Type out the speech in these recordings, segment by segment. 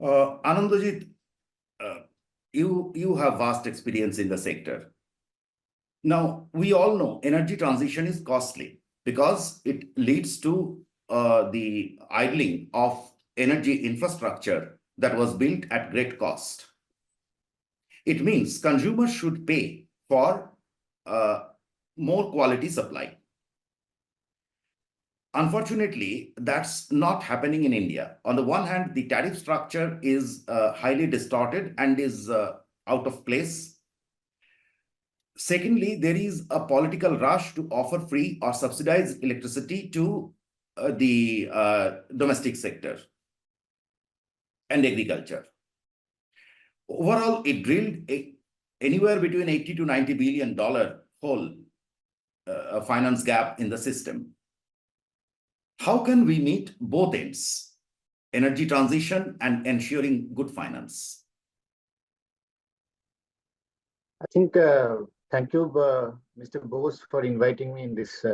Anandajit, you have vast experience in the sector. Now, we all know energy transition is costly because it leads to the idling of energy infrastructure that was built at great cost. It means consumers should pay for more quality supply. Unfortunately, that's not happening in India. On the one hand, the tariff structure is highly distorted and is out of place. Secondly, there is a political rush to offer free or subsidized electricity to the domestic sector and agriculture. Overall, it drilled anywhere between $80 to $90 billion hole finance gap in the system. How can we meet both ends, energy transition and ensuring good finance? I think, thank you, Mr. Bose, for inviting me in this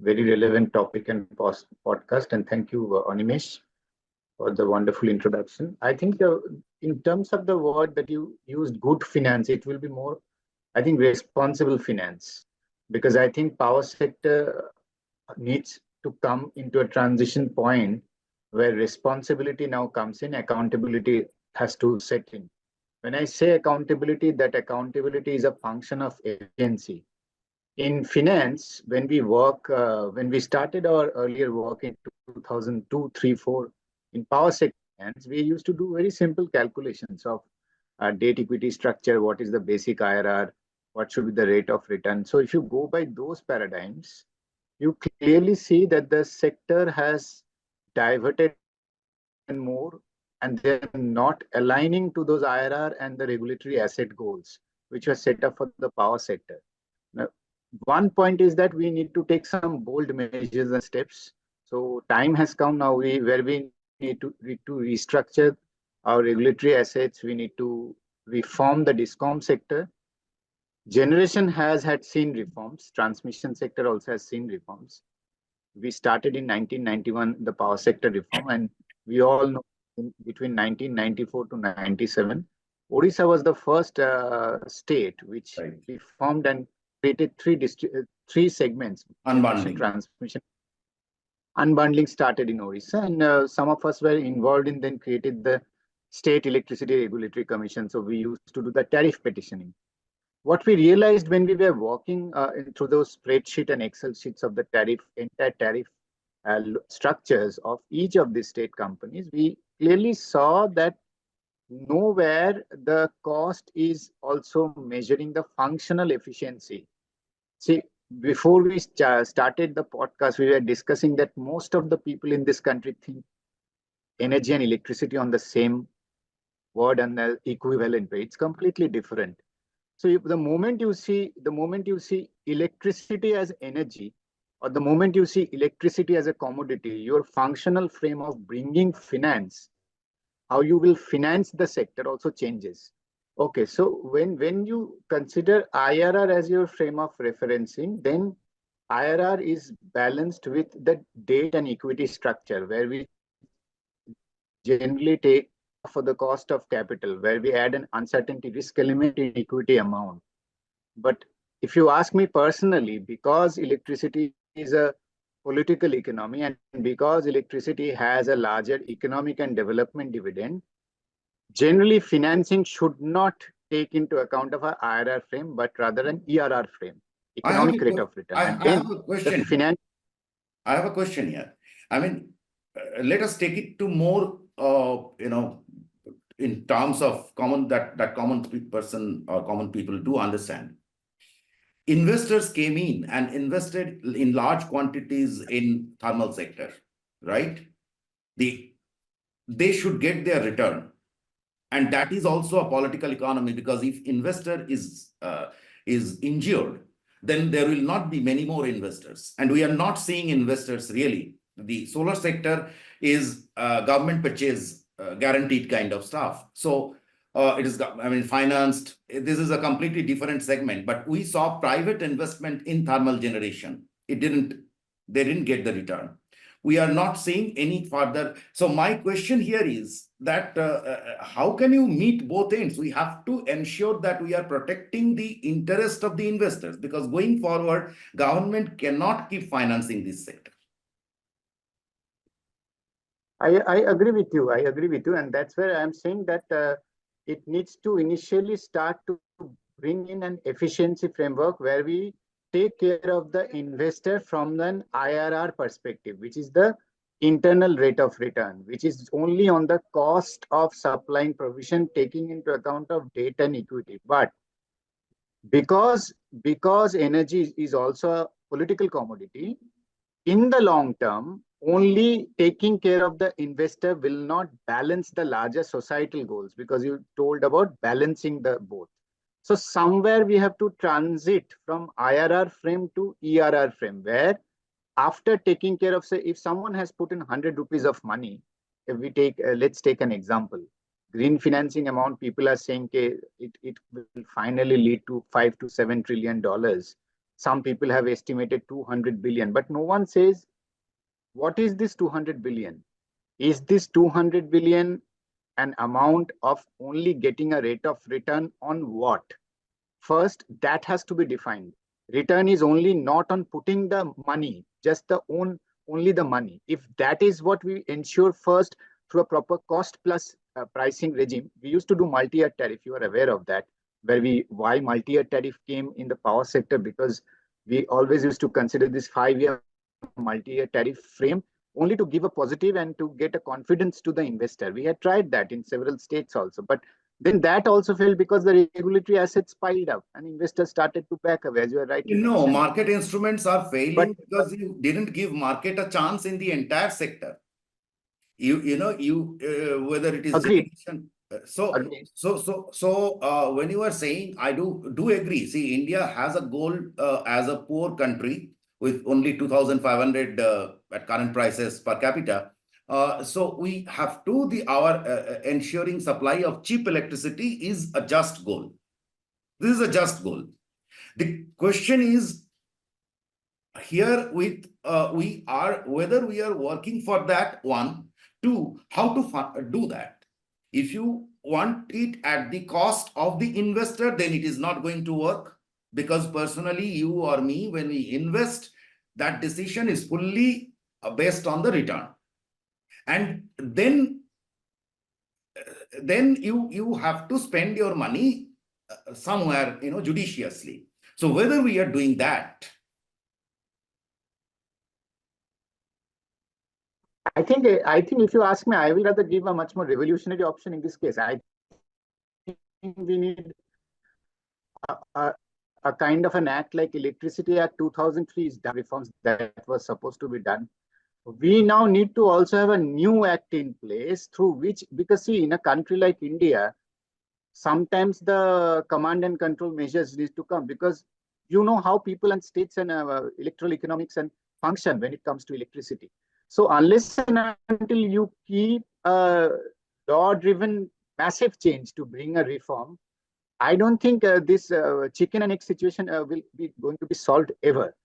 very relevant topic and podcast. And thank you, Animesh, for the wonderful introduction. I think in terms of the word that you used, good finance, it will be more, I think, responsible finance. Because I think power sector needs to come into a transition point where responsibility now comes in, accountability has to set in. When I say accountability, that accountability is a function of efficiency. In finance, when we started our earlier work in 2002, 3, 4, in power sector finance, we used to do very simple calculations of debt equity structure, what is the basic IRR, what should be the rate of return. So if you go by those paradigms, you clearly see that the sector has diverted more and they're not aligning to those IRR and the regulatory asset goals, which were set up for the power sector. Now, one point is that we need to take some bold measures and steps. So time has come now where we need to restructure our regulatory assets. We need to reform the discom sector. Generation has seen reforms. Transmission sector also has seen reforms. We started in 1991, the power sector reform, and we all know between 1994 to 97, Odisha was the first state which reformed and created three segments. Unbundling. Transmission. Unbundling started in Odisha, and some of us were involved in then created the State Electricity Regulatory Commission. So we used to do the tariff petitioning. What we realized when we were walking through those spreadsheet and Excel sheets of the entire tariff structures of each of these state companies, we clearly saw that nowhere the cost is also measuring the functional efficiency. See, before we started the podcast, we were discussing that most of the people in this country think energy and electricity on the same word and the equivalent way. It's completely different. So if the moment you see electricity as energy, or the moment you see electricity as a commodity, your functional frame of bringing finance, how you will finance the sector also changes. Okay, so when you consider IRR as your frame of referencing, then IRR is balanced with the debt and equity structure, where we generally take for the cost of capital, where we add an uncertainty risk element in equity amount. But if you ask me personally, because electricity is a political economy and because electricity has a larger economic and development dividend, generally financing should not take into account of an IRR frame, but rather an ERR frame, economic rate of return. I have a question. I have a question here. I mean, let us take it to more, in terms of common person or common people do understand. Investors came in and invested in large quantities in thermal sector, right? They should get their return. And that is also a political economy, because if investor is injured, then there will not be many more investors. And we are not seeing investors really. The solar sector is government purchase guaranteed kind of stuff. So it is, financed. This is a completely different segment, but we saw private investment in thermal generation. They didn't get the return. we are not seeing any further. So my question here is that how can you meet both ends? We have to ensure that we are protecting the interest of the investors, because going forward, government cannot keep financing this sector. I agree with you. I agree with you. And that's where I'm saying that it needs to initially start to bring in an efficiency framework where we take care of the investor from an IRR perspective, which is the internal rate of return, which is only on the cost of supplying provision, taking into account of debt and equity. But because energy is also a political commodity, in the long term, only taking care of the investor will not balance the larger societal goals, because you told about balancing the both. So somewhere we have to transit from IRR frame to ERR frame, where after taking care of, say, if someone has put in 100 rupees of money, if we take, let's take an example, green financing amount, people are saying okay, it will finally lead to $5 to $7 trillion. Some people have estimated 200 billion, but no one says, what is this 200 billion? Is this 200 billion an amount of only getting a rate of return on what? First, that has to be defined. Return is only not on putting the money, just only the money. If that is what we ensure first through a proper cost plus pricing regime, we used to do multi-year tariff. You are aware of that, why multi-year tariff came in the power sector, because we always used to consider this 5-year multi-year tariff frame only to give a positive and to get a confidence to the investor. We had tried that in several states also, but then that also failed because the regulatory assets piled up and investors started to back away, as you are rightly mentioning. Market instruments are failing because you didn't give market a chance in the entire sector. Whether it is agreed. generation. Agreed. When you are saying, I do agree. See, India has a goal as a poor country with only 2,500 at current prices per capita. So we have to our ensuring supply of cheap electricity is a just goal. This is a just goal. The question is here with whether we are working for that. One, two, how to do that. If you want it at the cost of the investor, then it is not going to work, because personally, you or me, when we invest, that decision is fully based on the return. And then you have to spend your money somewhere, judiciously. So whether we are doing that, I think if you ask me, I will rather give a much more revolutionary option in this case. I think we need a kind of an act like Electricity Act 2003 is done, reforms that was supposed to be done. We now need to also have a new act in place through which, because see, in a country like India, sometimes the command and control measures need to come, because you know how people and states and electoral economics and function when it comes to electricity. So unless and until you keep a law-driven massive change to bring a reform, I don't think this chicken and egg situation will be going to be solved ever.